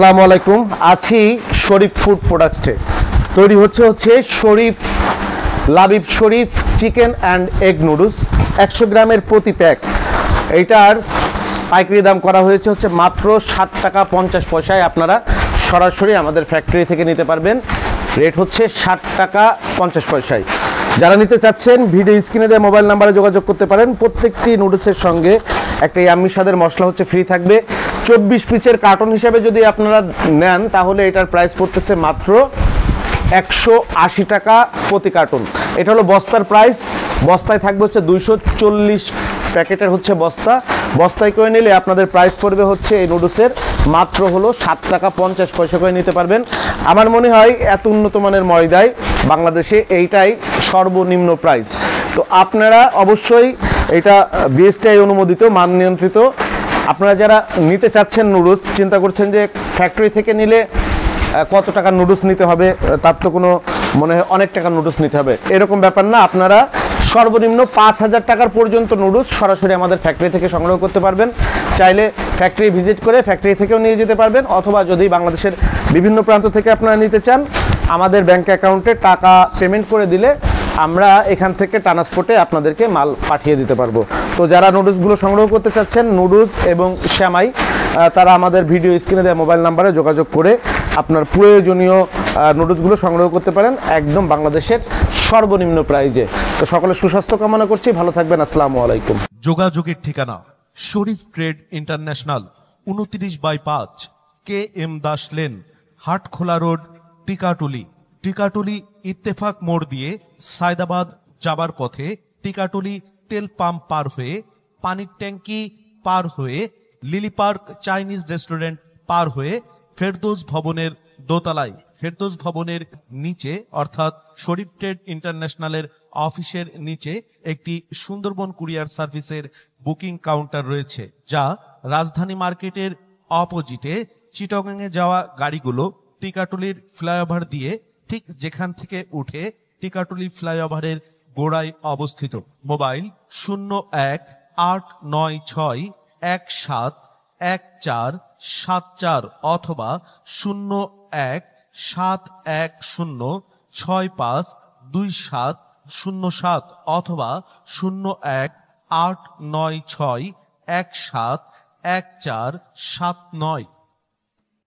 আসসালামু আলাইকুম। আছি শরীফ ফুড প্রোডাক্টসে। তৈরি হচ্ছে শরীফ লাবিব শরীফ চিকেন অ্যান্ড এগ নুডলস 100 গ্রামের প্রতি প্যাক। এইটার পাইকারি দাম করা হয়েছে মাত্র 7 টাকা 50 পয়সায়। আপনারা সরাসরি আমাদের ফ্যাক্টরি থেকে নিতে পারবেন। রেট হচ্ছে 7 টাকা 50 পয়সায়। যারা নিতে চাচ্ছেন ভিডিও স্ক্রিনে দেওয়া মোবাইল নাম্বারে যোগাযোগ করতে পারেন। প্রত্যেকটি নুডলসের সঙ্গে একটা ইয়াম্মি স্বাদের মশলা ফ্রি থাকবে। 24 পিসের কার্টন হিসাবে যদি আপনারা নেন তাহলে এটার প্রাইস পড়তেছে মাত্র 180 টাকা প্রতি কার্টন। এটা হলো বস্তার প্রাইস। বস্তায় থাকবে 240 প্যাকেটের বস্তা। বস্তায় করে নিলে আপনাদের প্রাইস পড়বে এই নুডলসের মাত্র হলো 7 টাকা 50 পয়সা করে নিতে পারবেন। আমার মনে হয় এত উন্নত মানের ময়দায় বাংলাদেশে এইটাই সর্বনিম্ন প্রাইস। তো আপনারা অবশ্যই এটা বিএসটিআই অনুমোদিত, মান নিয়ন্ত্রিত। আপনারা যারা নিতে চাচ্ছেন নুডলস, চিন্তা করছেন যে ফ্যাক্টরি থেকে নিলে কত টাকা নুডলস নিতে হবে, তার তো কোনো মনে হয় অনেক টাকা নুডলস নিতে হবে, এরকম ব্যাপার না। আপনারা সর্বনিম্ন 5000 টাকার পর্যন্ত নুডলস সরাসরি আমাদের ফ্যাক্টরি থেকে সংগ্রহ করতে পারবেন। চাইলে ফ্যাক্টরি ভিজিট করে ফ্যাক্টরি থেকেও নিয়ে যেতে পারবেন, অথবা যদি বাংলাদেশের বিভিন্ন প্রান্ত থেকে আপনারা নিতে চান আমাদের ব্যাংক অ্যাকাউন্টে টাকা পেমেন্ট করে দিলে আমরা এখান থেকে ট্রান্সপোর্টে আপনাদেরকে মাল পাঠিয়ে দিতে পারবো। তো যারা নুডলসগুলো সংগ্রহ করতে চাচ্ছেন নুডলস এবং শ্যামাই, তারা আমাদের ভিডিও স্ক্রিনে দেওয়া মোবাইল নাম্বারে যোগাযোগ করে আপনার প্রয়োজনীয় নুডলসগুলো সংগ্রহ করতে পারেন একদম বাংলাদেশের সর্বনিম্ন প্রাইজে। তো সকলের সুস্বাস্থ্য কামনা করছি, ভালো থাকবেন। আসসালামু আলাইকুম। যোগাযোগের ঠিকানা Sharif trade international, 29/5 KM Das lane, Hatkhola road, Tikatuli. Tikatuli Ittefaq মোড় দিয়ে সায়দাবাদ যাবার পথে টিকাটুলি তেল পাম্প পার হয়ে, পানির ট্যাঙ্কি পার হয়ে, লিলি পার্ক চাইনিজ রেস্টুরেন্ট পার হয়ে ফেরদৌস ভবনের দোতলায়, ফেরদৌস ভবনের নিচে অর্থাৎ শরীফ ট্রেড ইন্টারন্যাশনালের অফিসের নিচে একটি সুন্দরবন কুরিয়ার সার্ভিসের বুকিং কাউন্টার রয়েছে, যা রাজধানী মার্কেটের অপোজিটে চিটাগাংয়ে যাওয়া গাড়িগুলো টিকাটুলির ফ্লাইওভার দিয়ে ঠিক যেখান থেকে উঠে টিকাটুলি ফ্লাইওভারের গোড়ায় অবস্থিত। মোবাইল 0189171474 অথবা 017106527007 অথবা 018961714149।